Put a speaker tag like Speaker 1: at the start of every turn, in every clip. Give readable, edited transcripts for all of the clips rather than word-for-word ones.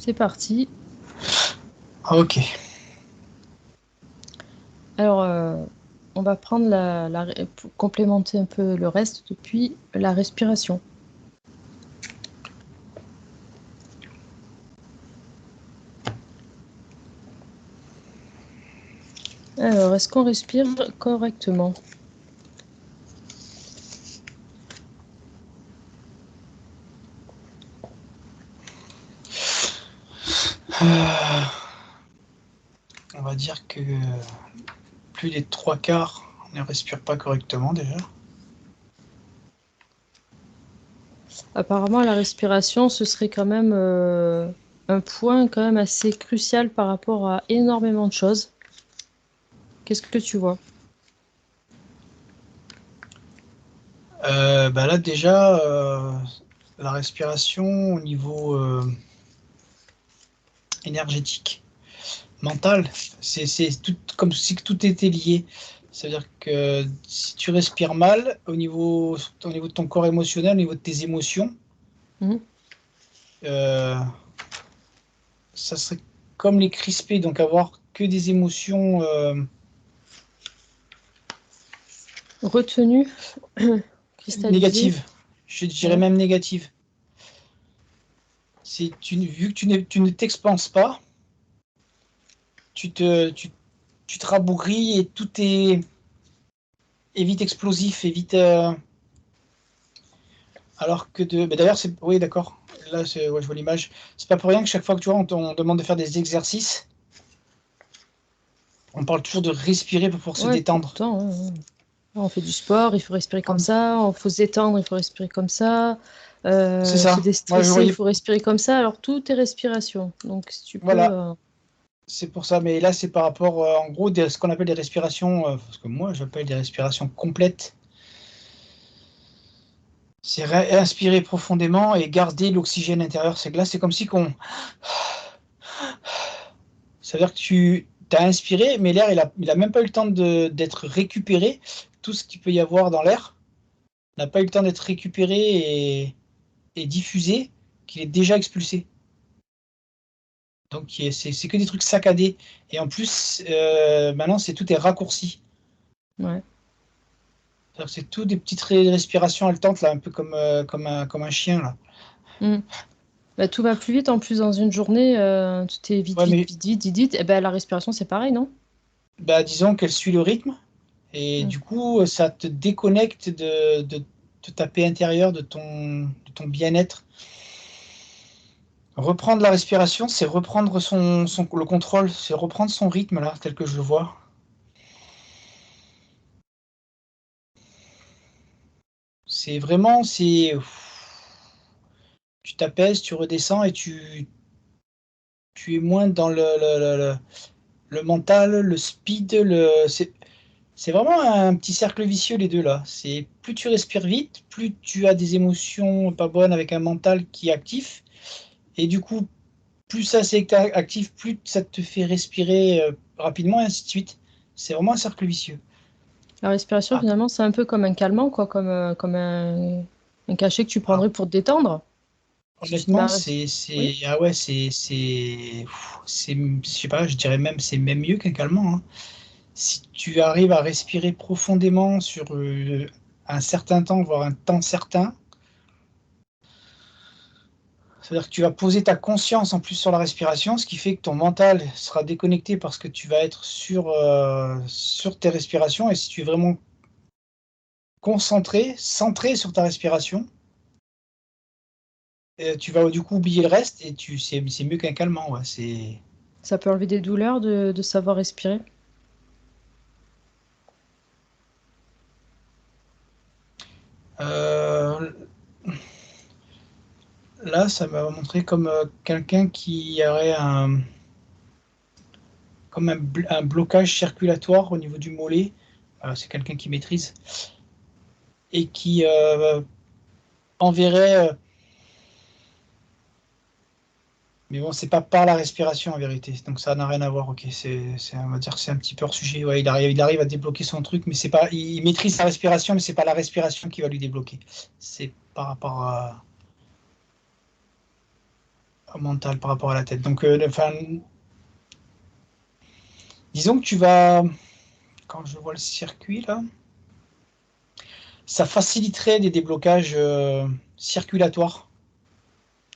Speaker 1: C'est parti.
Speaker 2: Ok.
Speaker 1: Alors, on va prendre pour complémenter un peu le reste depuis la respiration. Alors, est-ce qu'on respire correctement?
Speaker 2: On va dire que plus des 3/4 ne respirent pas correctement déjà.
Speaker 1: Apparemment, la respiration, ce serait quand même un point quand même assez crucial par rapport à énormément de choses. Qu'est-ce que tu vois?
Speaker 2: Là déjà, la respiration au niveau énergétique, mental, c'est tout comme si tout était lié. C'est-à-dire que si tu respires mal au niveau de ton corps émotionnel, au niveau de tes émotions,
Speaker 1: Mhm.
Speaker 2: ça serait comme les crisper, donc avoir que des émotions
Speaker 1: Retenu, cristallisé.
Speaker 2: négatives. Je dirais
Speaker 1: Ouais.
Speaker 2: même négatives. Vu que tu ne t'expanses pas, tu te rabougris et tout est vite explosif, et vite. Alors que d'ailleurs, oui, d'accord. Là, ouais, je vois l'image. C'est pas pour rien que chaque fois que tu vois, on demande de faire des exercices, on parle toujours de respirer pour pouvoir se
Speaker 1: Ouais, tout le
Speaker 2: détendre.
Speaker 1: temps. On fait du sport, il faut respirer comme ça. Il faut se détendre, il faut respirer comme ça.
Speaker 2: C'est
Speaker 1: Se
Speaker 2: ça. Moi, je
Speaker 1: déstresser, il
Speaker 2: voyais.
Speaker 1: faut respirer comme ça. Alors, tout est respiration. Donc, si tu peux...
Speaker 2: Voilà, c'est pour ça. Mais là, c'est par rapport, en gros, ce qu'on appelle des respirations, ce que moi, j'appelle des respirations complètes. C'est inspirer profondément et garder l'oxygène intérieur. C'est que là, c'est comme si qu'on. Ça veut dire que tu as inspiré, mais l'air, il a même pas eu le temps d'être récupéré. Tout ce qu'il peut y avoir dans l'air n'a pas eu le temps d'être récupéré et diffusé, qu'il est déjà expulsé. Donc, c'est que des trucs saccadés. Et en plus, maintenant, tout est raccourci.
Speaker 1: Ouais.
Speaker 2: C'est tout des petites respirations haletantes, là, un peu comme un chien, là.
Speaker 1: Mm. Bah, tout va plus vite en plus dans une journée. Tout est vite,
Speaker 2: Ouais,
Speaker 1: vite,
Speaker 2: mais
Speaker 1: vite, vite, vite, vite. Et ben, la respiration, c'est pareil, non?
Speaker 2: bah, disons qu'elle suit le rythme. Et
Speaker 1: Mm.
Speaker 2: du coup, ça te déconnecte de ta paix intérieure, de ton bien-être. Reprendre la respiration, c'est reprendre le contrôle, c'est reprendre son rythme, là, tel que je le vois. C'est vraiment, tu t'apaises, tu redescends et tu es moins dans le mental, le speed, c'est vraiment un petit cercle vicieux, les deux là. C'est plus tu respires vite, plus tu as des émotions pas bonnes avec un mental qui est actif. Et du coup, plus ça c'est actif, plus ça te fait respirer rapidement et ainsi de suite. C'est vraiment un cercle vicieux.
Speaker 1: La respiration,
Speaker 2: Ah,
Speaker 1: finalement, c'est un peu comme un calmant, quoi, comme un cachet que tu
Speaker 2: alors,
Speaker 1: prendrais pour te détendre. Si tu te mets
Speaker 2: honnêtement,
Speaker 1: à oui.
Speaker 2: ah ouais, je sais pas, je dirais même, c'est même mieux qu'un calmant, hein. Si tu arrives à respirer profondément sur un certain temps, voire un temps certain, c'est-à-dire que tu vas poser ta conscience en plus sur la respiration, ce qui fait que ton mental sera déconnecté parce que tu vas être sur tes respirations. Et si tu es vraiment concentré, centré sur ta respiration, tu vas du coup oublier le reste et c'est mieux qu'un calmant. Ouais,
Speaker 1: Ça peut enlever des douleurs de savoir respirer.
Speaker 2: Euh, Là, ça m'a montré comme quelqu'un qui aurait comme un blocage circulatoire au niveau du mollet. C'est quelqu'un qui maîtrise et qui enverrait. Mais bon, c'est pas par la respiration en vérité, donc ça n'a rien à voir. Ok, on va dire que c'est un petit peu hors sujet. Ouais, il arrive à débloquer son truc, mais c'est pas, il maîtrise sa respiration, mais c'est pas la respiration qui va lui débloquer. C'est par rapport mental par rapport à la tête. Donc, enfin, disons que tu vas, quand je vois le circuit là, ça faciliterait des déblocages circulatoires.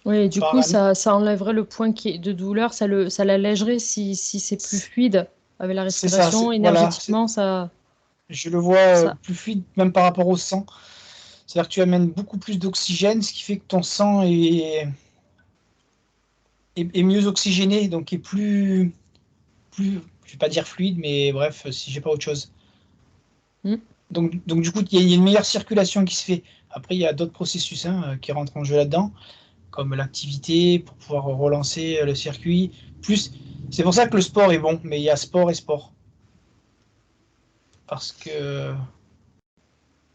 Speaker 1: Oui, et du
Speaker 2: Par
Speaker 1: coup,
Speaker 2: un-
Speaker 1: ça enlèverait le point de douleur, ça l'allégerait si c'est plus fluide avec la
Speaker 2: c'est ça,
Speaker 1: respiration.
Speaker 2: voilà,
Speaker 1: Énergétiquement,
Speaker 2: je le vois
Speaker 1: ça...
Speaker 2: plus fluide même par rapport au sang. C'est-à-dire que tu amènes beaucoup plus d'oxygène, ce qui fait que ton sang est mieux oxygéné, donc est plus, je vais pas dire fluide, mais bref, si j'ai pas autre chose.
Speaker 1: Hmm.
Speaker 2: Donc du coup, il y a une meilleure circulation qui se fait. Après, il y a d'autres processus qui rentrent en jeu là-dedans, comme l'activité pour pouvoir relancer le circuit. Plus, c'est pour ça que le sport est bon, mais il y a sport et sport. Parce que,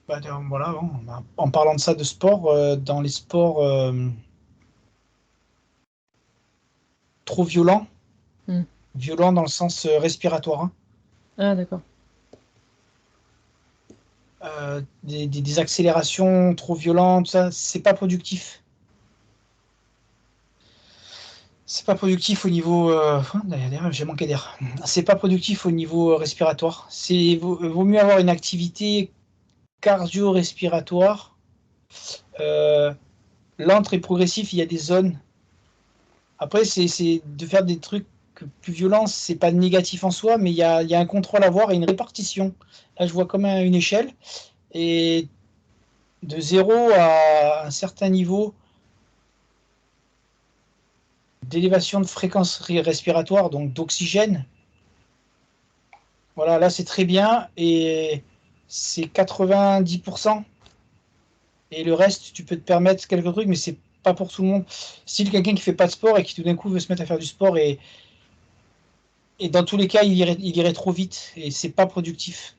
Speaker 2: bah, voilà, en parlant de ça, de sport, dans les sports trop violents,
Speaker 1: Hmm.
Speaker 2: violents dans le sens respiratoire, hein,
Speaker 1: Ah, d'accord.
Speaker 2: des accélérations trop violentes, ça, c'est pas productif. C'est pas productif au niveau. D'ailleurs, j'ai manqué d'air. C'est pas productif au niveau respiratoire. Vaut mieux avoir une activité cardio-respiratoire euh, lente et progressive. Il y a des zones. Après, c'est de faire des trucs plus violents, c'est pas négatif en soi, mais il y a un contrôle à avoir et une répartition. Là, je vois comme une échelle. Et de zéro à un certain niveau d'élévation de fréquence respiratoire, donc d'oxygène, voilà, là c'est très bien et c'est 90%. Et le reste, tu peux te permettre quelques trucs, mais c'est pas pour tout le monde. Si quelqu'un qui fait pas de sport et qui tout d'un coup veut se mettre à faire du sport et dans tous les cas, il irait trop vite et c'est pas productif.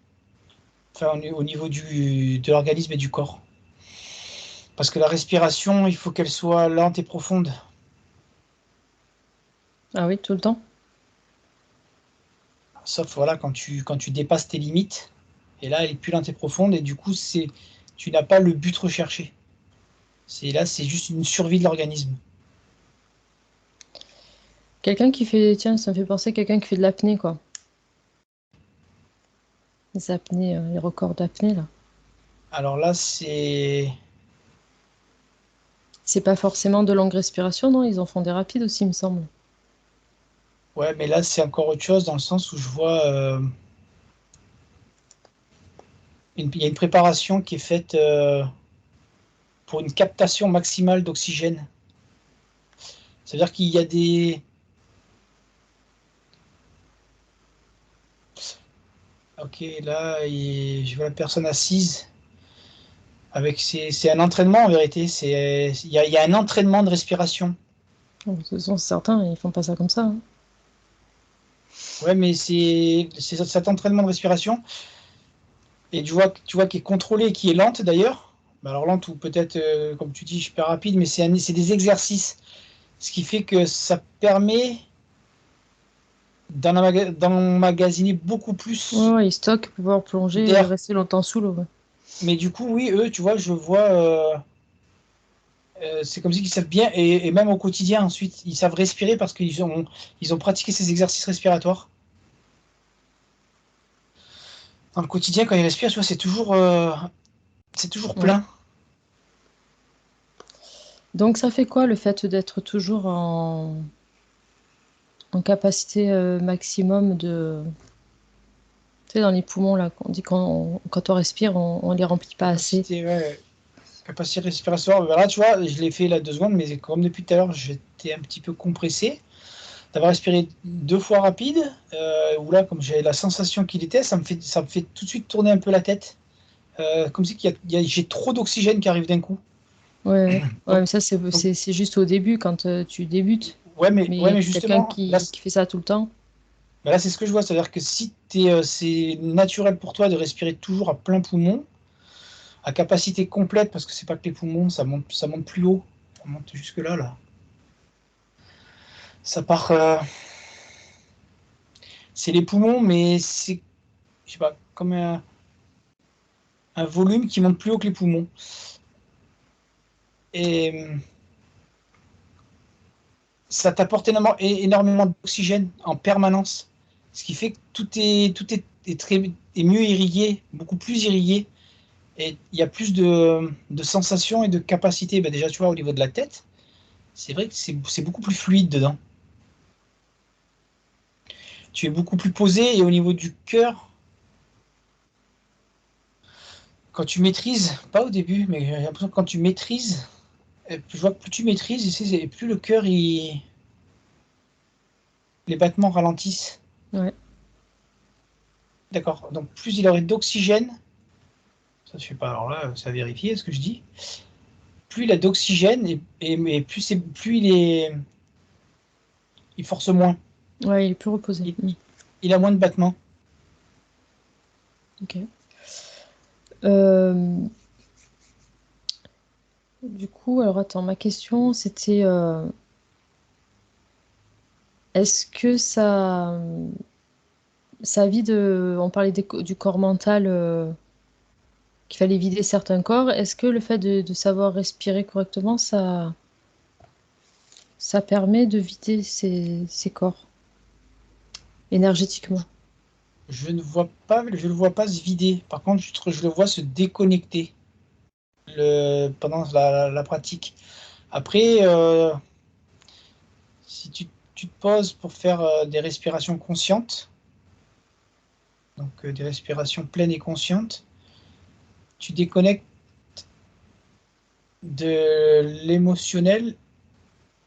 Speaker 2: Enfin, au niveau de l'organisme et du corps. Parce que la respiration, il faut qu'elle soit lente et profonde.
Speaker 1: Ah oui, tout le temps?
Speaker 2: Sauf voilà, quand tu dépasses tes limites, et là, elle est plus lente et profonde, et du coup, tu n'as pas le but recherché. C'est juste une survie de l'organisme.
Speaker 1: Quelqu'un qui fait... Tiens, ça me fait penser à quelqu'un qui fait de l'apnée, quoi. Les apnées, les records d'apnée, là.
Speaker 2: Alors là, c'est.
Speaker 1: C'est pas forcément de longue respiration, non? Ils en font des rapides aussi, il me semble.
Speaker 2: Ouais, mais là, c'est encore autre chose dans le sens où je vois. Il y a une préparation qui est faite pour une captation maximale d'oxygène. C'est-à-dire qu'il y a des. Ok, là, je vois la personne assise. C'est un entraînement en vérité. Il y a un entraînement de respiration.
Speaker 1: Bon, de toute façon, certains, ils font pas ça comme ça, hein.
Speaker 2: Ouais, mais c'est cet entraînement de respiration. Et tu vois qui est contrôlée et qui est lente d'ailleurs. Bah, alors lente ou peut-être, comme tu dis, super rapide, mais c'est des exercices. Ce qui fait que ça permet d'emmagasiner beaucoup
Speaker 1: Ouais,
Speaker 2: plus
Speaker 1: ouais, ils stockent pour pouvoir plonger et
Speaker 2: d'air.
Speaker 1: rester longtemps sous l'eau, ouais.
Speaker 2: Mais du coup, oui, eux, tu vois, je vois, c'est comme si ils savent bien, et même au quotidien ensuite, ils savent respirer parce qu'ils ont pratiqué ces exercices respiratoires. Dans le quotidien, quand ils respirent, tu vois, c'est toujours
Speaker 1: Ouais.
Speaker 2: plein.
Speaker 1: Donc ça fait quoi le fait d'être toujours en capacité maximum de... Tu sais, dans les poumons, là, on dit quand on respire, on les remplit pas assez.
Speaker 2: Capacité, ouais, capacité respiratoire. Voilà, tu vois, je l'ai fait là 2 secondes, mais comme depuis tout à l'heure, j'étais un petit peu compressé. D'avoir respiré 2 fois rapide, où là, comme j'avais la sensation qu'il était, ça me fait tout de suite tourner un peu la tête. Comme si j'ai trop d'oxygène qui arrive d'un coup.
Speaker 1: Ouais, ouais. Ouais,
Speaker 2: Donc,
Speaker 1: mais ça, c'est
Speaker 2: donc
Speaker 1: c'est- c'est juste au début, quand tu débutes.
Speaker 2: ouais,
Speaker 1: Mais
Speaker 2: mais
Speaker 1: quelqu'un
Speaker 2: justement, là,
Speaker 1: qui fait ça tout le temps,
Speaker 2: bah là c'est ce que je vois. C'est-à-dire que si c'est naturel pour toi de respirer toujours à plein poumon, à capacité complète, parce que c'est pas que les poumons, ça monte plus haut. Ça monte jusque là, là. Ça part. C'est les poumons, mais c'est, je sais pas, comme un volume qui monte plus haut que les poumons. Et ça t'apporte énormément d'oxygène en permanence, ce qui fait que est mieux irrigué, beaucoup plus irrigué, et il y a plus de sensations et de capacités. Ben déjà, tu vois, au niveau de la tête, c'est vrai que c'est beaucoup plus fluide dedans. Tu es beaucoup plus posé, et au niveau du cœur, quand tu maîtrises, pas au début, mais j'ai l'impression que quand tu maîtrises, je vois que plus tu maîtrises, et plus le cœur, les battements ralentissent.
Speaker 1: Ouais.
Speaker 2: D'accord. Donc plus il aurait d'oxygène, ça je sais pas, alors là, ça a vérifié ce que je dis. Plus il a d'oxygène et plus il force moins.
Speaker 1: Ouais, il est plus reposé.
Speaker 2: Il, il a moins de battements.
Speaker 1: Ok. Euh, du coup, alors attends, ma question c'était est-ce que ça vide, on parlait du corps mental, qu'il fallait vider certains corps, est-ce que le fait de savoir respirer correctement, ça permet de vider ces corps énergétiquement?
Speaker 2: Je le vois pas se vider. Par contre, je le vois se déconnecter pendant la pratique. Après, si tu te poses pour faire des respirations conscientes, donc des respirations pleines et conscientes, tu déconnectes de l'émotionnel,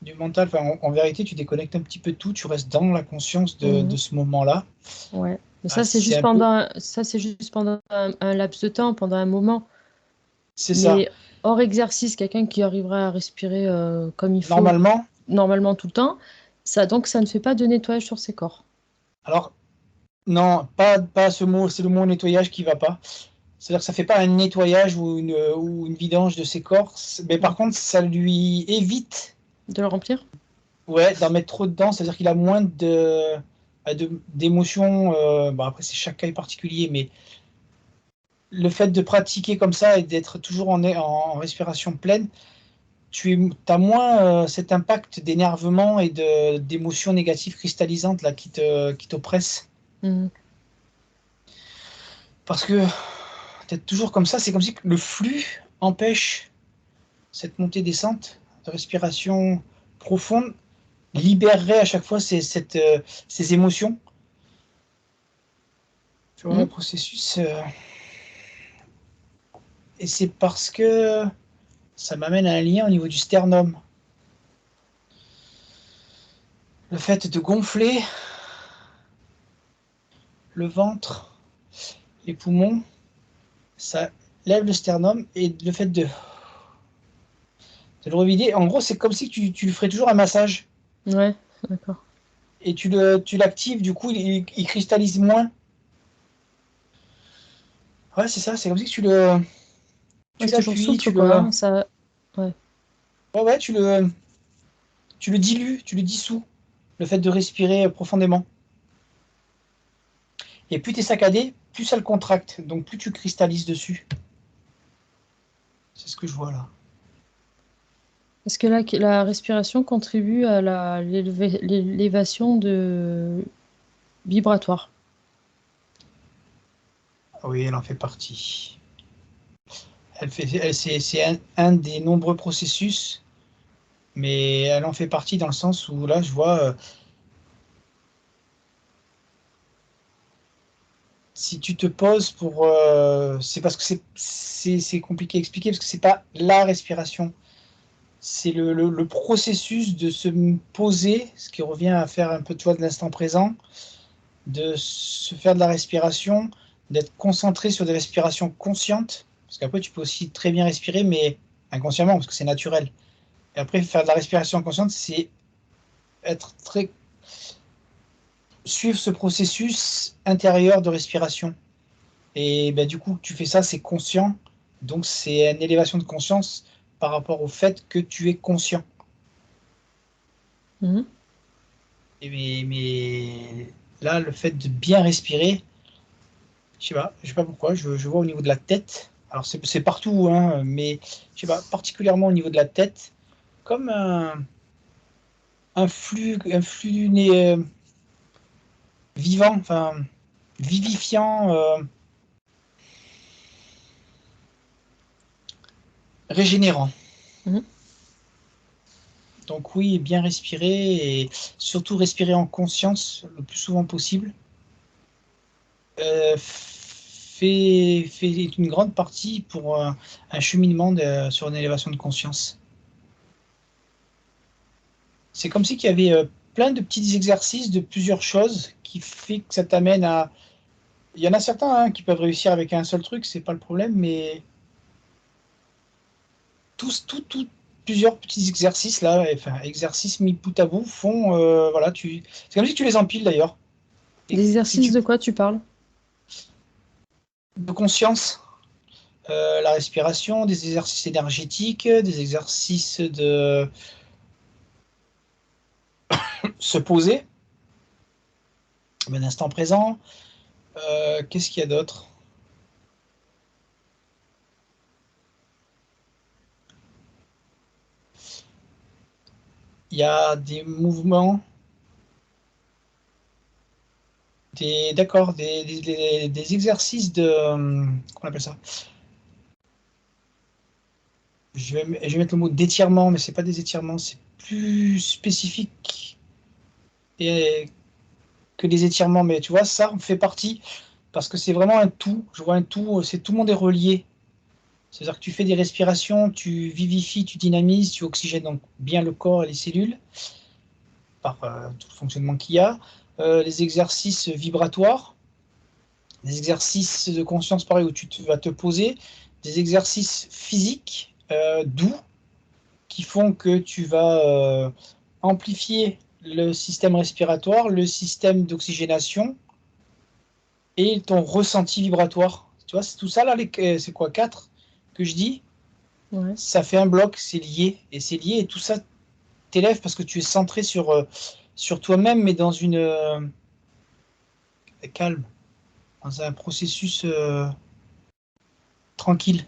Speaker 2: du mental. Enfin, en vérité, tu déconnectes un petit peu tout, tu restes dans la conscience de
Speaker 1: Mhm.
Speaker 2: ce moment-là.
Speaker 1: Ouais. Mais
Speaker 2: Ah,
Speaker 1: ça, c'est
Speaker 2: c'est
Speaker 1: juste
Speaker 2: un peu,
Speaker 1: pendant un laps de temps, pendant un moment.
Speaker 2: c'est ça.
Speaker 1: Mais hors exercice, quelqu'un qui arriverait à respirer comme il faut,
Speaker 2: Normalement,
Speaker 1: normalement tout le temps, donc ça ne fait pas de nettoyage sur ses corps.
Speaker 2: alors, non, pas ce mot, c'est le mot nettoyage qui va pas. C'est-à-dire que ça fait pas un nettoyage ou une vidange de ses corps, mais par
Speaker 1: Ouais.
Speaker 2: contre, ça lui évite,
Speaker 1: De le remplir?
Speaker 2: ouais, d'en mettre trop dedans. C'est-à-dire qu'il a moins d'émotions. Bon, après, c'est chaque cas est particulier, mais le fait de pratiquer comme ça et d'être toujours en respiration pleine, tu as moins cet impact d'énervement et d'émotions négatives cristallisantes là, qui t'oppressent.
Speaker 1: Mhm.
Speaker 2: Parce que d'être toujours comme ça, c'est comme si le flux empêche cette montée-descente de respiration profonde, libérerait à chaque fois ces émotions. Tu vois, le
Speaker 1: Mhm.
Speaker 2: processus. Et c'est parce que ça m'amène à un lien au niveau du sternum. Le fait de gonfler le ventre, les poumons, ça lève le sternum, et le fait de le revider, en gros, c'est comme si tu lui ferais toujours un massage
Speaker 1: Ouais, d'accord.
Speaker 2: et tu l'actives, du coup, il cristallise moins. Ouais, c'est ça, c'est comme si
Speaker 1: Ouais,
Speaker 2: tu
Speaker 1: c'est toujours
Speaker 2: l'appuies,
Speaker 1: souple, quoi, hein, ça... Ouais.
Speaker 2: ouais, ouais, tu le dilues, tu le dissous, le fait de respirer profondément. Et plus tu es saccadé, plus ça le contracte, donc plus tu cristallises dessus. C'est ce que je vois là.
Speaker 1: Est-ce que la respiration contribue à l'élévation vibratoire?
Speaker 2: Ah oui, elle en fait partie. C'est un des nombreux processus, mais elle en fait partie dans le sens où là, je vois, si tu te poses pour... c'est parce que c'est compliqué à expliquer, parce que c'est pas la respiration. C'est le processus de se poser, ce qui revient à faire un peu, tu vois, de l'instant présent, de se faire de la respiration, d'être concentré sur des respirations conscientes, parce qu'après tu peux aussi très bien respirer, mais inconsciemment, parce que c'est naturel. Et après, faire de la respiration consciente, c'est être très suivre ce processus intérieur de respiration. Et ben, du coup, tu fais ça, c'est conscient, donc c'est une élévation de conscience par rapport au fait que tu es conscient.
Speaker 1: Mhm.
Speaker 2: Mais là, le fait de bien respirer, je sais pas pourquoi, je vois au niveau de la tête, alors c'est partout, hein, mais je sais pas, particulièrement au niveau de la tête, comme un, un flux vivant, enfin vivifiant, régénérant.
Speaker 1: Mhm.
Speaker 2: Donc oui, bien respirer et surtout respirer en conscience le plus souvent possible. Fait une grande partie pour un cheminement sur une élévation de conscience. C'est comme si qu'il y avait plein de petits exercices de plusieurs choses qui fait que ça t'amène à... Il y en a certains hein, qui peuvent réussir avec un seul truc, c'est pas le problème, mais plusieurs petits exercices là, enfin exercices mis bout à bout font, voilà, c'est comme si tu les empiles d'ailleurs. Et
Speaker 1: Des
Speaker 2: si
Speaker 1: exercices
Speaker 2: tu
Speaker 1: de quoi tu parles?
Speaker 2: de conscience, la respiration, des exercices énergétiques, des exercices de se poser, un instant présent. Qu'est-ce qu'il y a d'autre? Il y a des mouvements, d'accord, des exercices de, comment on appelle ça? Je vais mettre le mot d'étirement, mais c'est pas des étirements, c'est plus spécifique et, que les étirements. Mais tu vois, ça fait partie parce que c'est vraiment un tout. Je vois un tout, c'est tout le monde est relié. C'est-à-dire que tu fais des respirations, tu vivifies, tu dynamises, tu oxygènes donc bien le corps et les cellules par tout le fonctionnement qu'il y a. Les exercices vibratoires, des exercices de conscience pareil où vas te poser, des exercices physiques doux qui font que tu vas amplifier le système respiratoire, le système d'oxygénation et ton ressenti vibratoire. Tu vois, c'est tout ça là, c'est quoi, quatre que je dis?
Speaker 1: Ouais.
Speaker 2: Ça fait un bloc, c'est lié. Et c'est lié et tout ça t'élève parce que tu es centré sur toi-même, mais dans une calme, dans un processus tranquille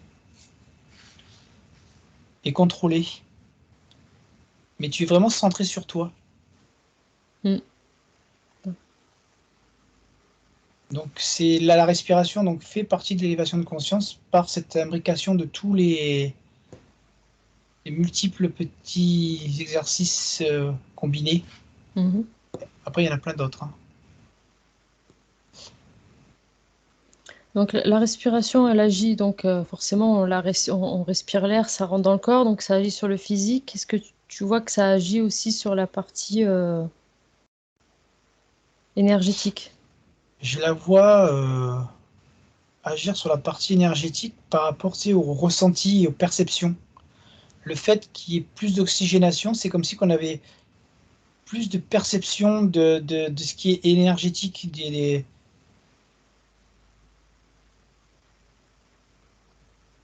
Speaker 2: et contrôlé. Mais tu es vraiment centré sur toi.
Speaker 1: Mm.
Speaker 2: Donc c'est la respiration donc fait partie de l'élévation de conscience par cette imbrication de tous les multiples petits exercices combinés.
Speaker 1: Mhm.
Speaker 2: Après, il y en a plein d'autres. Hein.
Speaker 1: Donc la respiration, elle agit, donc forcément on respire l'air, ça rentre dans le corps, donc ça agit sur le physique. Est-ce que tu vois que ça agit aussi sur la partie énergétique?
Speaker 2: Je la vois agir sur la partie énergétique par rapport tu sais, au ressenti et aux perceptions. Le fait qu'il y ait plus d'oxygénation, c'est comme si on avait plus de perception de ce qui est énergétique,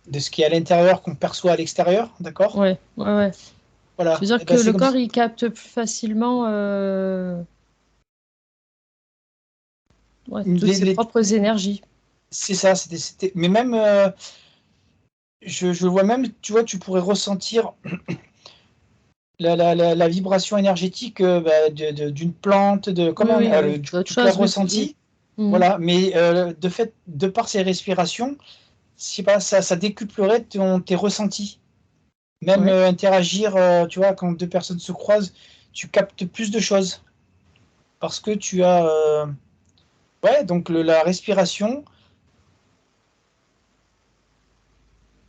Speaker 2: de ce qui est à l'intérieur qu'on perçoit à l'extérieur, d'accord?
Speaker 1: Ouais, ouais, ouais. Tu
Speaker 2: Voilà.
Speaker 1: veux dire
Speaker 2: Et
Speaker 1: que
Speaker 2: ben c'est
Speaker 1: le
Speaker 2: comme
Speaker 1: corps,
Speaker 2: si,
Speaker 1: il capte plus facilement ouais, toutes
Speaker 2: les-
Speaker 1: ses
Speaker 2: les-
Speaker 1: propres énergies.
Speaker 2: c'est ça, mais même, je vois même, tu vois, tu pourrais ressentir la vibration énergétique bah, d'une plante,
Speaker 1: Oui,
Speaker 2: comment,
Speaker 1: oui, oui. D'autres
Speaker 2: tu l'as
Speaker 1: choses, oui, oui.
Speaker 2: ressenti,
Speaker 1: Mhm.
Speaker 2: voilà, mais de par ces respirations, je sais pas, ça décuplerait tes ressentis. Même
Speaker 1: Ouais.
Speaker 2: interagir, tu vois, quand deux personnes se croisent, tu captes plus de choses parce que tu as, ouais, donc la respiration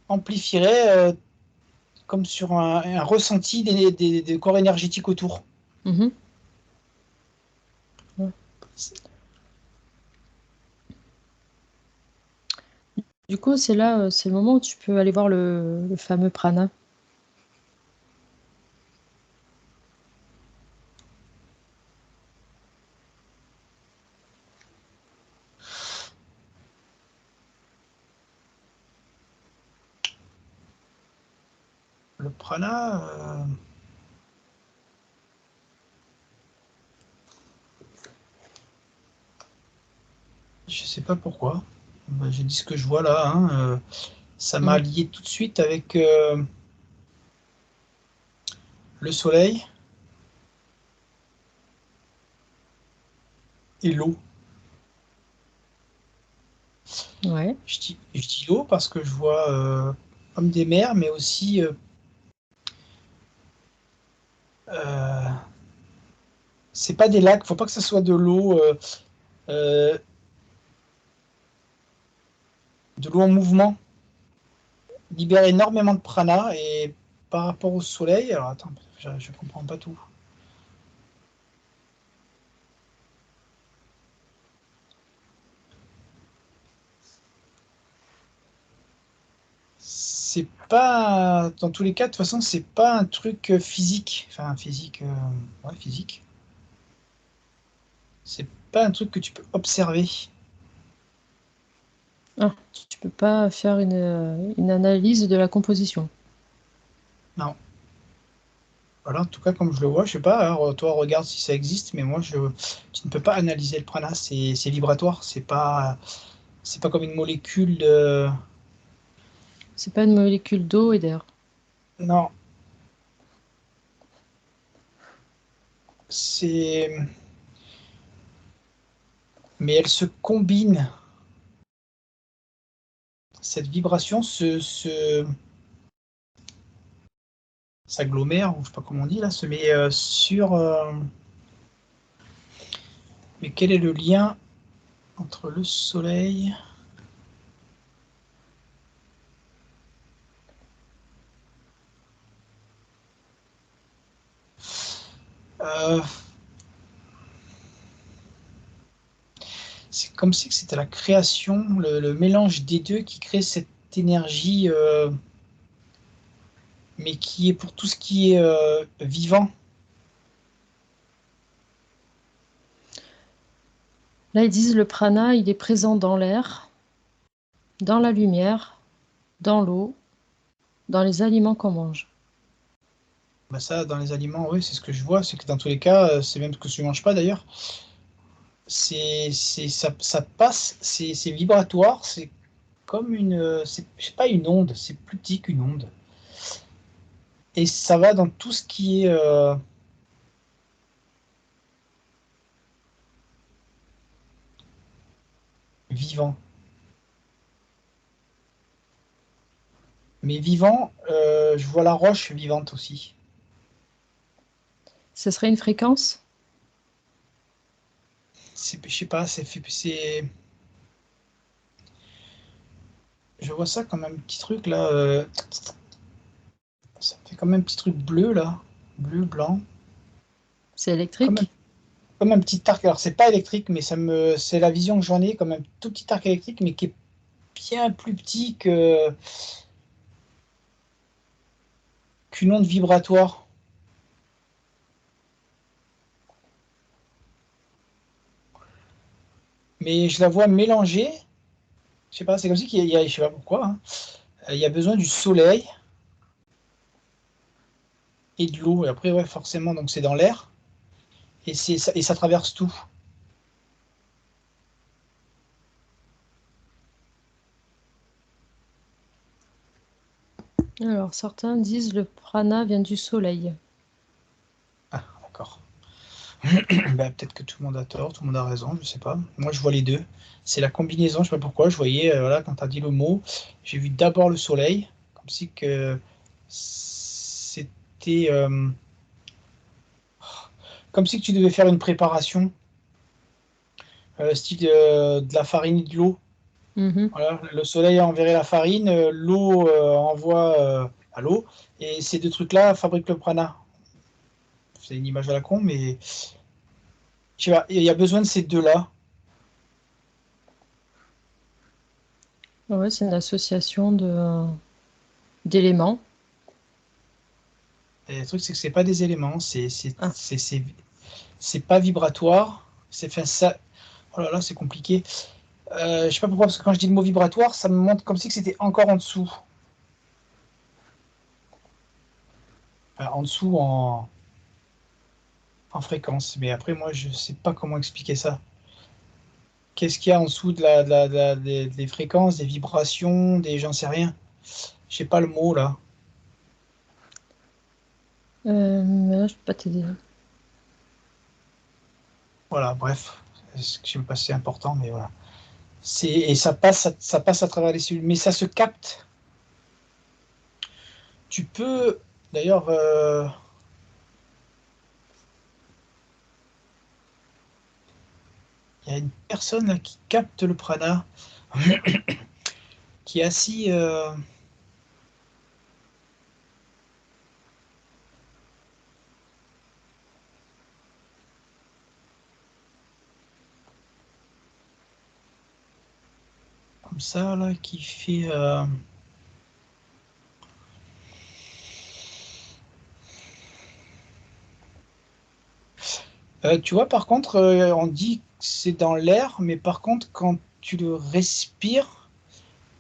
Speaker 2: amplifierait comme sur un ressenti des corps énergétiques autour.
Speaker 1: Mhm. Ouais. Du coup, c'est là, c'est le moment où tu peux aller voir le fameux prana.
Speaker 2: Le prana, je sais pas pourquoi. Bah, j'ai dit ce que je vois là. Hein, ça m'a
Speaker 1: Mhm.
Speaker 2: lié tout de suite avec le soleil et l'eau.
Speaker 1: Ouais.
Speaker 2: Je dis l'eau parce que je vois comme des mers, mais aussi euh, c'est pas des lacs. Faut pas que ce soit euh, de l'eau en mouvement. Libère énormément de prana et par rapport au soleil. Alors attends, je comprends pas tout. C'est pas, dans tous les cas, de toute façon, c'est pas un truc physique. Enfin, physique, ouais, physique. C'est pas un truc que tu peux observer.
Speaker 1: Ah, tu peux pas faire une analyse de la composition.
Speaker 2: Non. Voilà, en tout cas, comme je le vois, je sais pas, alors, toi, regarde si ça existe, mais moi, tu ne peux pas analyser le prana, c'est vibratoire, c'est pas comme une molécule de.
Speaker 1: C'est pas une molécule d'eau et d'air.
Speaker 2: Non, c'est. Mais elle se combine, cette vibration s'agglomère, ou je sais pas comment on dit là, se met sur. Mais quel est le lien entre le soleil. Euh, c'est comme si c'était la création, le mélange des deux qui crée cette énergie, mais qui est pour tout ce qui est vivant.
Speaker 1: Là, ils disent le prana, il est présent dans l'air, dans la lumière, dans l'eau, dans les aliments qu'on mange.
Speaker 2: Bah ça, dans les aliments, oui, c'est ce que je vois. C'est que dans tous les cas, c'est même ce que je ne mange pas d'ailleurs. Ça passe, c'est vibratoire, c'est comme c'est pas une onde, c'est plus petit qu'une onde. Et ça va dans tout ce qui est vivant. Mais vivant, je vois la roche vivante aussi.
Speaker 1: Ce serait une fréquence?
Speaker 2: Je sais pas, je vois ça comme un petit truc là. Ça fait comme un petit truc bleu là, bleu, blanc,
Speaker 1: C'est
Speaker 2: comme un,
Speaker 1: électrique?
Speaker 2: comme un petit arc. Alors c'est pas électrique, mais c'est la vision que j'en ai comme un tout petit arc électrique, mais qui est bien plus petit qu'une onde vibratoire. Mais je la vois mélangée. Je sais pas, c'est comme si je sais pas pourquoi, hein. Il y a besoin du soleil et de l'eau. Et après, ouais, forcément, donc c'est dans l'air et ça traverse tout.
Speaker 1: Alors, certains disent le prana vient du soleil.
Speaker 2: Ah, d'accord. Bah, peut-être que tout le monde a tort, tout le monde a raison, je sais pas. Moi, je vois les deux. C'est la combinaison, je sais pas pourquoi. Je voyais, voilà, quand tu as dit le mot, j'ai vu d'abord le soleil, comme si que c'était comme si que tu devais faire une préparation, style de la farine et de l'eau.
Speaker 1: Mhm.
Speaker 2: Voilà, le soleil a enverré la farine, l'eau envoie à l'eau, et ces deux trucs-là fabriquent le prana. C'est une image à la con, mais tu vois, il y a besoin de ces deux-là.
Speaker 1: Ouais, c'est une association d'éléments.
Speaker 2: Et le truc, c'est que c'est pas des éléments,
Speaker 1: Ah,
Speaker 2: c'est pas vibratoire. C'est fait ça. Oh là là, c'est compliqué. Je sais pas pourquoi, parce que quand je dis le mot vibratoire, ça me montre comme si que c'était encore en dessous. Enfin, en dessous en fréquence. Mais après, moi, je sais pas comment expliquer ça. Qu'est-ce qu'il y a en dessous des fréquences, des vibrations, j'en sais rien. Je sais pas le mot là.
Speaker 1: mais là, je peux pas t'aider.
Speaker 2: Voilà, bref. Je sais pas si c'est important, mais voilà. Et ça passe à travers les cellules, mais ça se capte. Tu peux, d'ailleurs, il y a une personne là, qui capte le prana, qui est assis. Comme ça, là, qui fait. Tu vois, par contre, on dit que c'est dans l'air, mais par contre, quand tu le respires,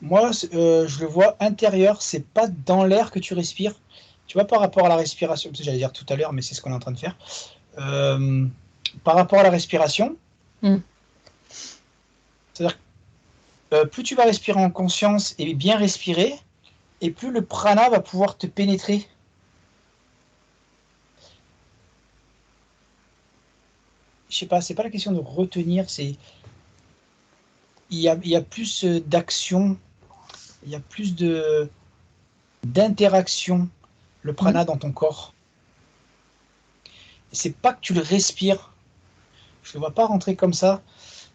Speaker 2: moi, je le vois intérieur, c'est pas dans l'air que tu respires. Tu vois, par rapport à la respiration, j'allais dire tout à l'heure, mais c'est ce qu'on est en train de faire. Euh, Par rapport à la respiration,
Speaker 1: Mm.
Speaker 2: c'est-à-dire que plus tu vas respirer en conscience et bien respirer, et plus le prana va pouvoir te pénétrer. Je sais pas, c'est pas la question de retenir, c'est il y a plus d'action, il y a plus de d'interaction, le
Speaker 1: Mhm.
Speaker 2: prana dans ton corps. Et c'est pas que tu le respires. Je ne le vois pas rentrer comme ça.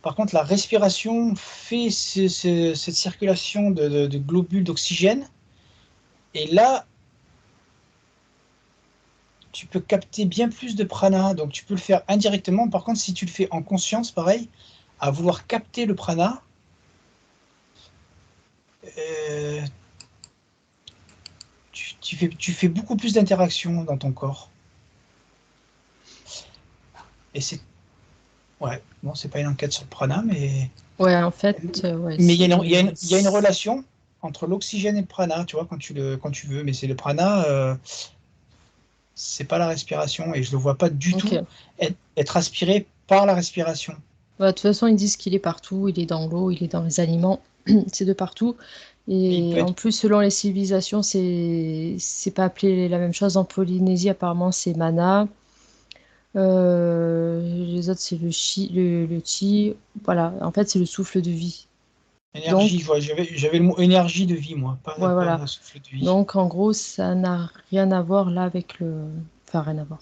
Speaker 2: Par contre, la respiration fait cette circulation de globules d'oxygène. Et là, tu peux capter bien plus de prana. Donc, tu peux le faire indirectement. Par contre, si tu le fais en conscience, pareil, à vouloir capter le prana, euh, tu fais beaucoup plus d'interactions dans ton corps. Et c'est. Ouais, bon, c'est pas une enquête sur le prana,
Speaker 1: Ouais, en fait, ouais,
Speaker 2: mais
Speaker 1: c'est.
Speaker 2: il y a une relation entre l'oxygène et le prana, tu vois, quand tu veux. Mais c'est le prana, c'est pas la respiration. Et je le vois pas du tout
Speaker 1: Ok.
Speaker 2: être aspiré par la respiration.
Speaker 1: Bah, de toute façon, ils disent qu'il est partout, il est dans l'eau, il est dans les aliments, c'est de partout.
Speaker 2: Et il peut
Speaker 1: Et en
Speaker 2: être.
Speaker 1: plus, selon les civilisations, c'est pas appelé la même chose. En Polynésie, apparemment, c'est mana. Les autres, c'est le chi. Voilà, en fait, c'est le souffle de vie. Donc,
Speaker 2: Énergie, je vois, j'avais le mot énergie de vie, moi,
Speaker 1: ouais, voilà.
Speaker 2: pas souffle de vie.
Speaker 1: Donc, en gros, ça n'a rien à voir là avec le. Enfin, rien à voir.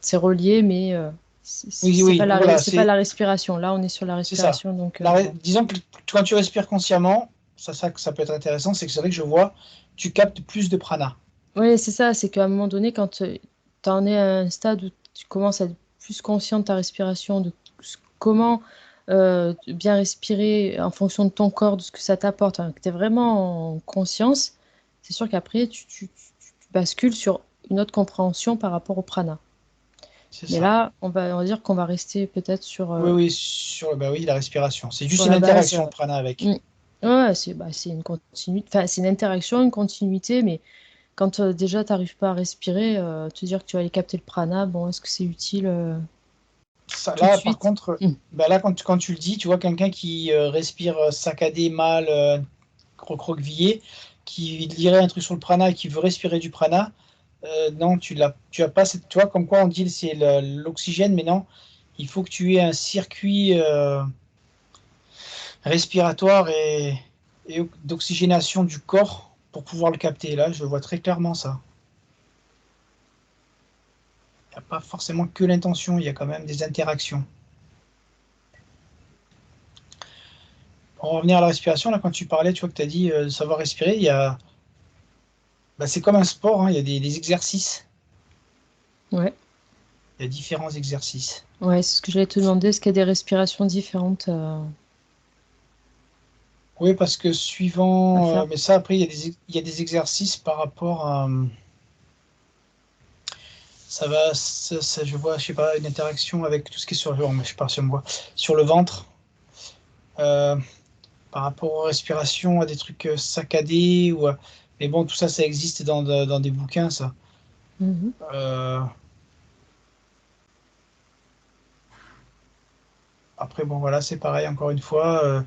Speaker 1: C'est relié, mais
Speaker 2: Oui, oui, voilà,
Speaker 1: c'est pas la respiration. Là, on est sur la
Speaker 2: c'est ça.
Speaker 1: respiration, donc bon.
Speaker 2: Disons que quand tu respires consciemment, ça peut être intéressant, c'est que c'est vrai que je vois, tu captes plus de prana.
Speaker 1: Oui, c'est ça, c'est qu'à un moment donné, quand tu en es à un stade où tu commences à être plus conscient de ta respiration, de comment bien respirer en fonction de ton corps, de ce que ça t'apporte, hein, que tu es vraiment en conscience, c'est sûr qu'après, tu bascules sur une autre compréhension par rapport au prana.
Speaker 2: C'est
Speaker 1: Mais
Speaker 2: ça.
Speaker 1: là, on va dire qu'on va rester peut-être
Speaker 2: Oui, oui, bah oui, la respiration. C'est juste
Speaker 1: sur
Speaker 2: une
Speaker 1: la base.
Speaker 2: interaction, le prana avec.
Speaker 1: Mm. Ouais, c'est une continuité, enfin, c'est une interaction, une continuité, mais quand déjà tu n'arrives pas à respirer, te dire que tu vas aller capter le prana, bon, est-ce que c'est utile
Speaker 2: Ça,
Speaker 1: tout de
Speaker 2: là, par
Speaker 1: suite?
Speaker 2: contre,
Speaker 1: Mm.
Speaker 2: bah là, quand tu le dis, tu vois quelqu'un qui respire saccadé, mal, recroquevillé, qui dirait un truc sur le prana et qui veut respirer du prana, non, tu as pas cette, tu vois, comme quoi on dit c'est l'oxygène, mais non, il faut que tu aies un circuit respiratoire et d'oxygénation du corps pour pouvoir le capter. Là, je vois très clairement ça. Il n'y a pas forcément que l'intention, il y a quand même des interactions. Pour en revenir à la respiration, là, quand tu parlais, tu vois que tu as dit de savoir respirer, bah, c'est comme un sport, hein, il y a des exercices.
Speaker 1: Ouais,
Speaker 2: Il y a différents exercices.
Speaker 1: ouais, c'est ce que j'allais te demander, est-ce qu'il y a des respirations différentes
Speaker 2: Oui, parce que
Speaker 1: à
Speaker 2: suivant,
Speaker 1: faire?
Speaker 2: mais ça après, il y a des exercices par rapport à, je vois, je sais pas, une interaction avec tout ce qui est sur je pars sur moi, sur le ventre, euh, par rapport aux respirations, à des trucs saccadés, mais bon, tout ça, ça existe dans des bouquins, ça.
Speaker 1: Mhm.
Speaker 2: Euh, Après, bon, voilà, c'est pareil, encore une fois.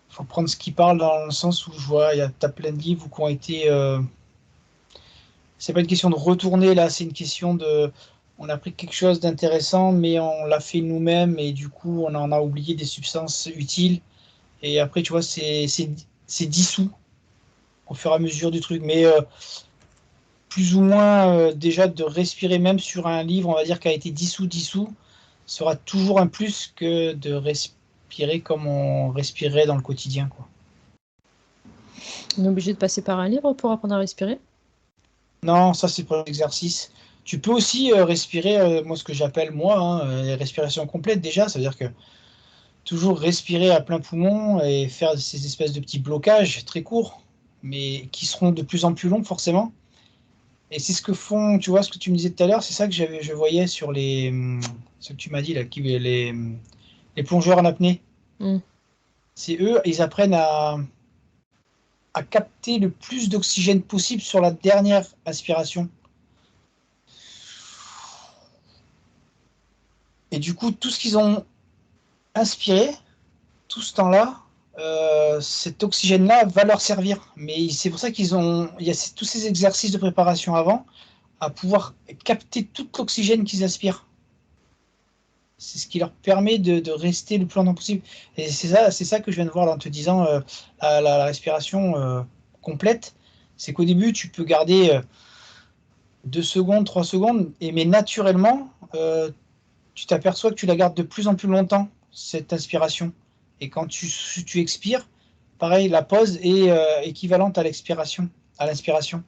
Speaker 2: Faut prendre ce qui parle dans le sens où je vois, t'as plein de livres qui ont été. C'est pas une question de retourner là, c'est une question on a pris quelque chose d'intéressant, mais on l'a fait nous-mêmes et du coup, on en a oublié des substances utiles. Et après, tu vois, c'est dissous au fur et à mesure du truc. Mais plus ou moins, déjà, de respirer même sur un livre, on va dire, qui a été dissous, sera toujours un plus que de respirer comme on respirait dans le quotidien, quoi.
Speaker 1: On est obligé de passer par un livre pour apprendre à respirer?
Speaker 2: Non, ça c'est pour l'exercice. Tu peux aussi respirer, moi ce que j'appelle moi, hein, respiration complète déjà, ça veut dire que toujours respirer à plein poumon et faire ces espèces de petits blocages très courts, mais qui seront de plus en plus longs forcément. Et c'est ce que font, tu vois, ce que tu me disais tout à l'heure, c'est ça que je voyais sur ce que tu m'as dit là, les plongeurs en apnée.
Speaker 1: Mm.
Speaker 2: C'est eux, ils apprennent à capter le plus d'oxygène possible sur la dernière inspiration. Et du coup, tout ce qu'ils ont inspiré, tout ce temps-là, cet oxygène-là va leur servir. Mais c'est pour ça il y a tous ces exercices de préparation avant, à pouvoir capter tout l'oxygène qu'ils aspirent. C'est ce qui leur permet de rester le plus longtemps possible. Et c'est ça que je viens de voir là, en te disant la respiration complète. C'est qu'au début, tu peux garder 2 secondes, 3 secondes, mais naturellement, tu t'aperçois que tu la gardes de plus en plus longtemps, cette inspiration. Et quand tu expires, pareil, la pause est équivalente à l'expiration, à l'inspiration,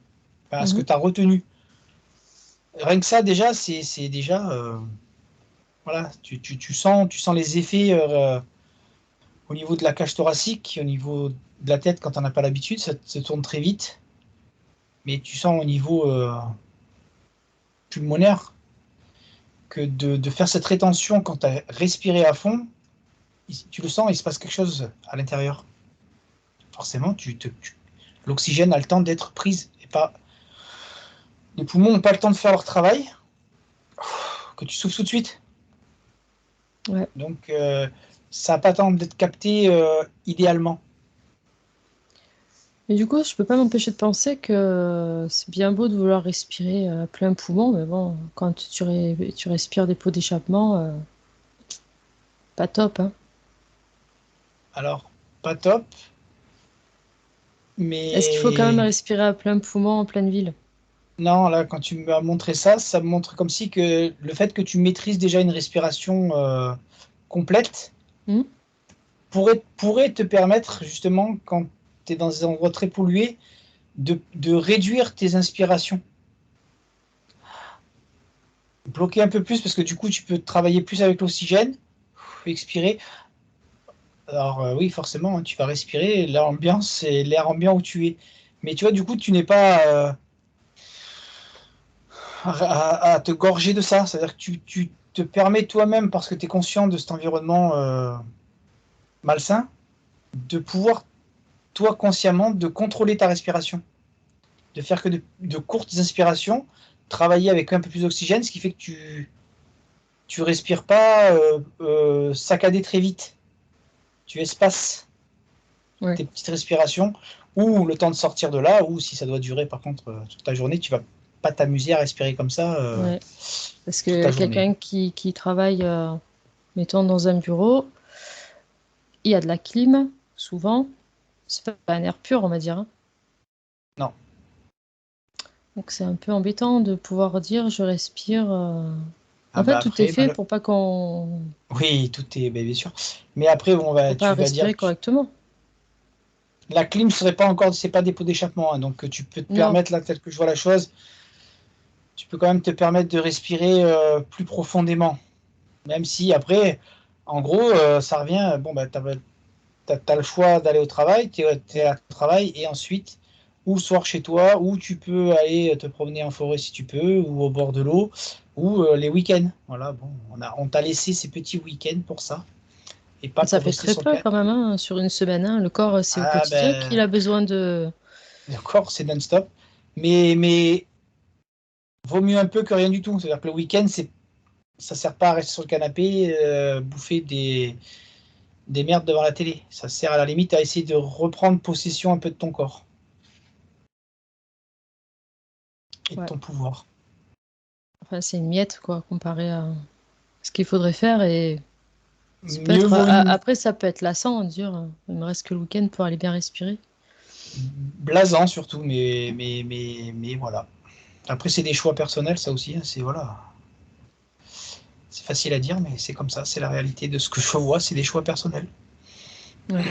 Speaker 2: à ce que
Speaker 1: Mhm.
Speaker 2: tu as retenu. Rien que ça, déjà, c'est déjà. Voilà, tu sens les effets au niveau de la cage thoracique, au niveau de la tête quand on n'a pas l'habitude, ça se tourne très vite. Mais tu sens au niveau pulmonaire que de faire cette rétention quand tu as respiré à fond, tu le sens, il se passe quelque chose à l'intérieur. Forcément, l'oxygène a le temps d'être prise et pas. Les poumons n'ont pas le temps de faire leur travail, que tu souffles tout de suite.
Speaker 1: Ouais.
Speaker 2: Donc, ça n'a pas le temps d'être capté idéalement.
Speaker 1: Et du coup, je peux pas m'empêcher de penser que c'est bien beau de vouloir respirer à plein poumon, mais bon, quand tu respires des pots d'échappement, pas top, hein.
Speaker 2: Alors, pas top,
Speaker 1: Est-ce qu'il faut quand même
Speaker 2: mais
Speaker 1: respirer à plein poumon en pleine ville?
Speaker 2: non, là, quand tu m'as montré ça, ça me montre comme si que le fait que tu maîtrises déjà une respiration complète
Speaker 1: Hmm.
Speaker 2: pourrait te permettre, justement, quand tu es dans des endroits très pollués, de réduire tes inspirations. Bloquer un peu plus parce que du coup, tu peux travailler plus avec l'oxygène, expirer. Alors, oui, forcément, hein, tu vas respirer l'ambiance, c'est l'air ambiant où tu es. Mais tu vois, du coup, tu n'es pas à te gorger de ça. C'est-à-dire que tu te permets toi-même, parce que tu es conscient de cet environnement malsain, de pouvoir, toi, consciemment, de contrôler ta respiration. De faire que de courtes inspirations, travailler avec un peu plus d'oxygène, ce qui fait que tu respires pas saccadé très vite. Tu espaces
Speaker 1: Ouais.
Speaker 2: tes petites respirations, ou le temps de sortir de là, ou si ça doit durer par contre toute ta journée, tu vas pas t'amuser à respirer comme ça
Speaker 1: Ouais. Parce
Speaker 2: toute
Speaker 1: que
Speaker 2: ta journée.
Speaker 1: quelqu'un qui travaille, mettons, dans un bureau, il y a de la clim, souvent. C'est pas un air pur, on va dire, hein.
Speaker 2: Non.
Speaker 1: Donc c'est un peu embêtant de pouvoir dire je respire.
Speaker 2: Ah
Speaker 1: En fait,
Speaker 2: bah
Speaker 1: tout est
Speaker 2: après,
Speaker 1: fait pour pas qu'on,
Speaker 2: oui, tout est bah, bien sûr. Mais après,
Speaker 1: pour pas
Speaker 2: tu vas dire
Speaker 1: respirer correctement.
Speaker 2: la clim serait pas encore, c'est pas des pots d'échappement, hein, donc tu peux te
Speaker 1: Non.
Speaker 2: permettre là, tel que je vois la chose, tu peux quand même te permettre de respirer plus profondément. Même si après, en gros, ça revient, bon, bah, t'as le choix d'aller au travail, t'es à ton travail, et ensuite, ou le soir chez toi, ou tu peux aller te promener en forêt si tu peux, ou au bord de l'eau, ou les week-ends. Voilà, bon, on t'a laissé ces petits week-ends pour ça, et pas
Speaker 1: Ça
Speaker 2: pour
Speaker 1: fait
Speaker 2: rester
Speaker 1: très
Speaker 2: sur le
Speaker 1: peu quand
Speaker 2: canapé.
Speaker 1: même, hein, sur une semaine, hein. Le corps, c'est au
Speaker 2: Ah
Speaker 1: quotidien qu'il
Speaker 2: ben,
Speaker 1: a besoin de.
Speaker 2: d'accord, c'est non-stop, mais vaut mieux un peu que rien du tout. C'est-à-dire que le week-end, ça sert pas à rester sur le canapé, bouffer des merdes devant la télé. Ça sert à la limite à essayer de reprendre possession un peu de ton corps et de
Speaker 1: Ouais.
Speaker 2: ton pouvoir.
Speaker 1: Enfin, c'est une miette, quoi, comparé à ce qu'il faudrait faire. Et ça peut
Speaker 2: Mieux
Speaker 1: être,
Speaker 2: vaut une
Speaker 1: après, ça peut être lassant, dire, il me reste que le week-end pour aller bien respirer.
Speaker 2: blasant surtout, mais voilà. Après, c'est des choix personnels, ça aussi, hein, c'est voilà. C'est facile à dire, mais c'est comme ça, c'est la réalité de ce que je vois, c'est des choix personnels.
Speaker 1: Ouais.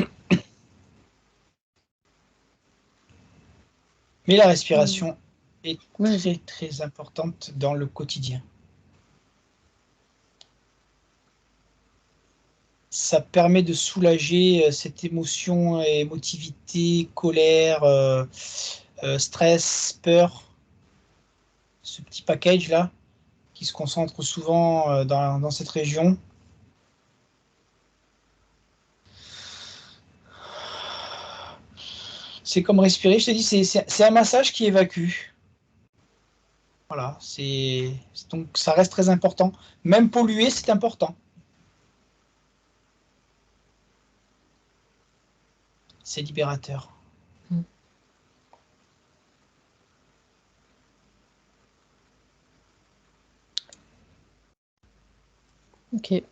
Speaker 2: Mais la
Speaker 1: Mm.
Speaker 2: respiration est
Speaker 1: Vas-y.
Speaker 2: très très importante dans le quotidien. Ça permet de soulager cette émotion, émotivité, colère, stress, peur, ce petit package-là qui se concentre souvent dans cette région. C'est comme respirer, je t'ai dit, c'est un massage qui évacue. Voilà, donc ça reste très important. Même polluer, c'est important. C'est libérateur.
Speaker 1: Mm. Ok.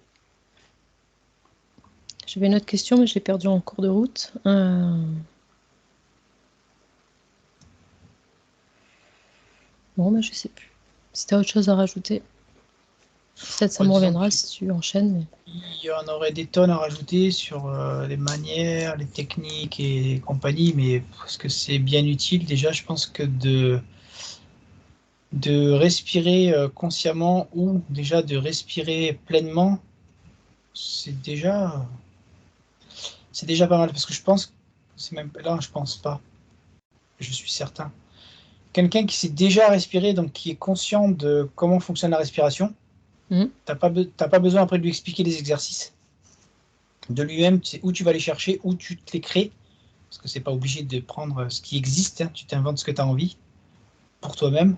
Speaker 1: J'avais une autre question, mais je l'ai perdue en cours de route. Bon, bah, je sais plus. Si tu as autre chose à rajouter, peut-être ça
Speaker 2: Bon,
Speaker 1: me
Speaker 2: disons
Speaker 1: reviendra
Speaker 2: qu'il
Speaker 1: si tu enchaînes. Mais...
Speaker 2: y en aurait des tonnes à rajouter sur les manières, les techniques et compagnie, mais parce que c'est bien utile, déjà, je pense que de respirer consciemment ou déjà de respirer pleinement, c'est déjà, c'est déjà pas mal, parce que je pense, c'est même là, je pense pas, je suis certain. Quelqu'un qui sait déjà respirer, donc qui est conscient de comment fonctionne la respiration,
Speaker 1: Mhm.
Speaker 2: t'as pas besoin après de lui expliquer les exercices. De lui-même, tu sais où tu vas les chercher, où tu te les crées, parce que c'est pas obligé de prendre ce qui existe, hein, tu t'inventes ce que tu as envie pour toi-même.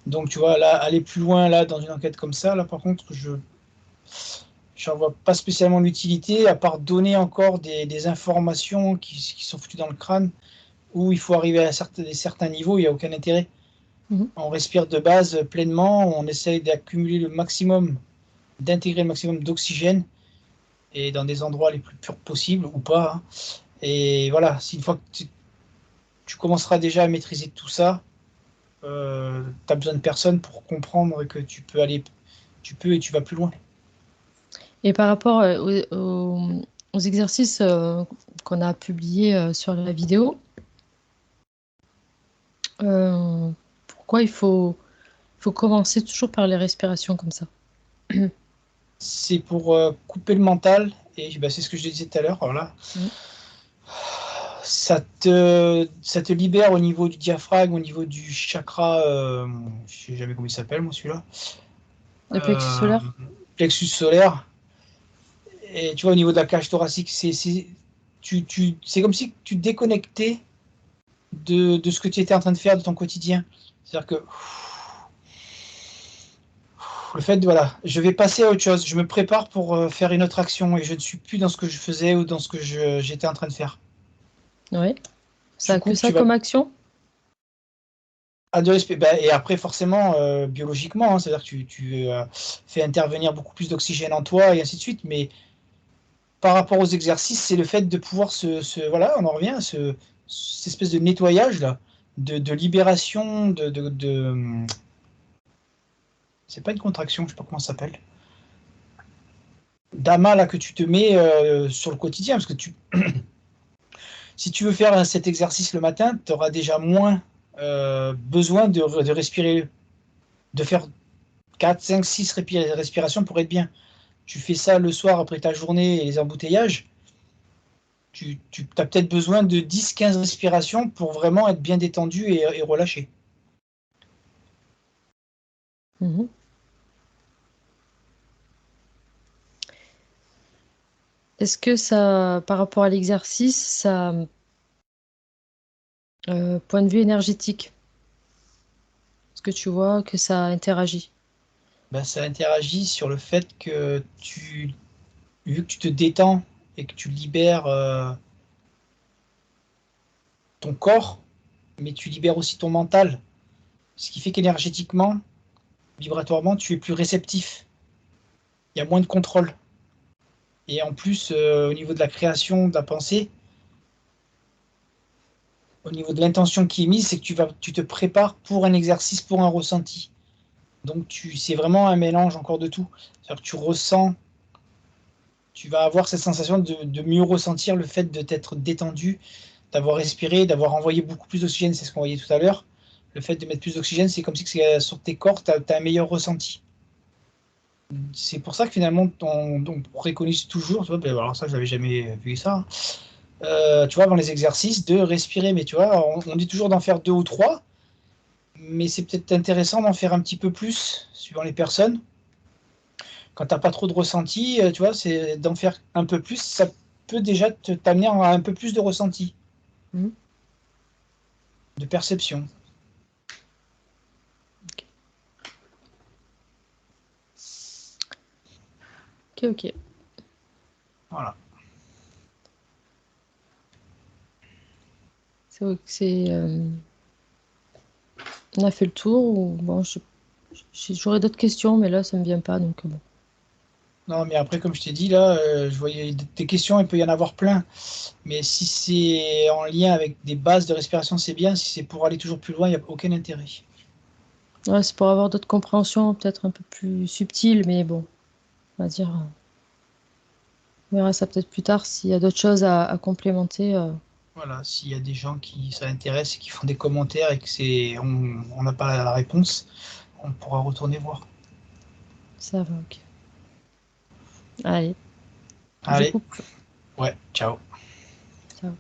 Speaker 2: Donc tu vois, là, aller plus loin là dans une enquête comme ça, là par contre, je n'en vois pas spécialement l'utilité, à part donner encore des informations qui sont foutues dans le crâne, où il faut arriver à certains niveaux, il n'y a aucun intérêt.
Speaker 1: Mhm.
Speaker 2: On respire de base pleinement, on essaye d'accumuler le maximum, d'intégrer le maximum d'oxygène, et dans des endroits les plus purs possibles, ou pas, hein. Et voilà, si une fois que tu commenceras déjà à maîtriser tout ça, tu n'as besoin de personne pour comprendre que tu peux et tu vas plus loin.
Speaker 1: Et par rapport aux exercices qu'on a publiés sur la vidéo, euh, pourquoi faut commencer toujours par les respirations comme ça?
Speaker 2: C'est pour couper le mental, et bah, c'est ce que je disais tout à l'heure. Voilà.
Speaker 1: Mhm.
Speaker 2: Ça te libère au niveau du diaphragme, au niveau du chakra, je sais jamais comment il s'appelle, moi celui-là,
Speaker 1: Le plexus
Speaker 2: euh,
Speaker 1: solaire?
Speaker 2: plexus solaire. Et tu vois, au niveau de la cage thoracique, c'est comme si tu te déconnectais de ce que tu étais en train de faire de ton quotidien. C'est-à-dire que le fait de, voilà, je vais passer à autre chose, je me prépare pour faire une autre action et je ne suis plus dans ce que je faisais ou dans ce que j'étais en train de faire.
Speaker 1: Oui. Ça
Speaker 2: Tu
Speaker 1: a que
Speaker 2: coupes,
Speaker 1: ça
Speaker 2: tu vas
Speaker 1: comme action?
Speaker 2: à de respect. Ben, et après, forcément, biologiquement, hein, c'est-à-dire que tu fais intervenir beaucoup plus d'oxygène en toi et ainsi de suite. Mais par rapport aux exercices, c'est le fait de pouvoir voilà, on en revient à cette espèce de nettoyage là, de libération, c'est pas une contraction, je sais pas comment ça s'appelle, d'amas là que tu te mets sur le quotidien, parce que si tu veux faire cet exercice le matin, tu auras déjà moins besoin de respirer, de faire 4, 5, 6 respirations pour être bien. Tu fais ça le soir après ta journée et les embouteillages, tu as peut-être besoin de 10, 15 respirations pour vraiment être bien détendu et relâché.
Speaker 1: Mhm. Est-ce que ça, par rapport à l'exercice, ça, point de vue énergétique, est-ce que tu vois que ça interagit?
Speaker 2: Ben, ça interagit sur le fait que vu que tu te détends et que tu libères ton corps, mais tu libères aussi ton mental. Ce qui fait qu'énergétiquement, vibratoirement, tu es plus réceptif. Il y a moins de contrôle. Et en plus, au niveau de la création, de la pensée, au niveau de l'intention qui est mise, c'est que tu te prépares pour un exercice, pour un ressenti. Donc, c'est vraiment un mélange encore de tout. C'est-à-dire que tu ressens, tu vas avoir cette sensation de mieux ressentir le fait de t'être détendu, d'avoir respiré, d'avoir envoyé beaucoup plus d'oxygène, c'est ce qu'on voyait tout à l'heure. Le fait de mettre plus d'oxygène, c'est comme si sur tes corps, tu as un meilleur ressenti. C'est pour ça que finalement, on préconise toujours, tu vois, ben alors ça, je n'avais jamais vu ça, hein. Tu vois, avant les exercices, de respirer. Mais tu vois, on dit toujours d'en faire 2 ou 3, mais c'est peut-être intéressant d'en faire un petit peu plus, suivant les personnes. Quand tu n'as pas trop de ressenti, tu vois, c'est d'en faire un peu plus, ça peut déjà t'amener à un peu plus de ressenti,
Speaker 1: Mhm.
Speaker 2: de perception.
Speaker 1: Ok, ok.
Speaker 2: Voilà.
Speaker 1: C'est vrai que on a fait le tour. Bon, j'aurais d'autres questions, mais là, ça me vient pas, donc bon.
Speaker 2: Non, mais après, comme je t'ai dit, là, je voyais des questions, il peut y en avoir plein. Mais si c'est en lien avec des bases de respiration, c'est bien. Si c'est pour aller toujours plus loin, il n'y a aucun intérêt.
Speaker 1: Ouais, c'est pour avoir d'autres compréhensions, peut-être un peu plus subtiles, mais bon, on va dire, on verra ça peut-être plus tard s'il y a d'autres choses à complémenter.
Speaker 2: Voilà, s'il y a des gens qui ça intéresse et qui font des commentaires et que on n'a pas la réponse, on pourra retourner voir.
Speaker 1: Ça va, ok. Allez, je
Speaker 2: Allez,
Speaker 1: coupe.
Speaker 2: ouais, ciao.
Speaker 1: Ciao.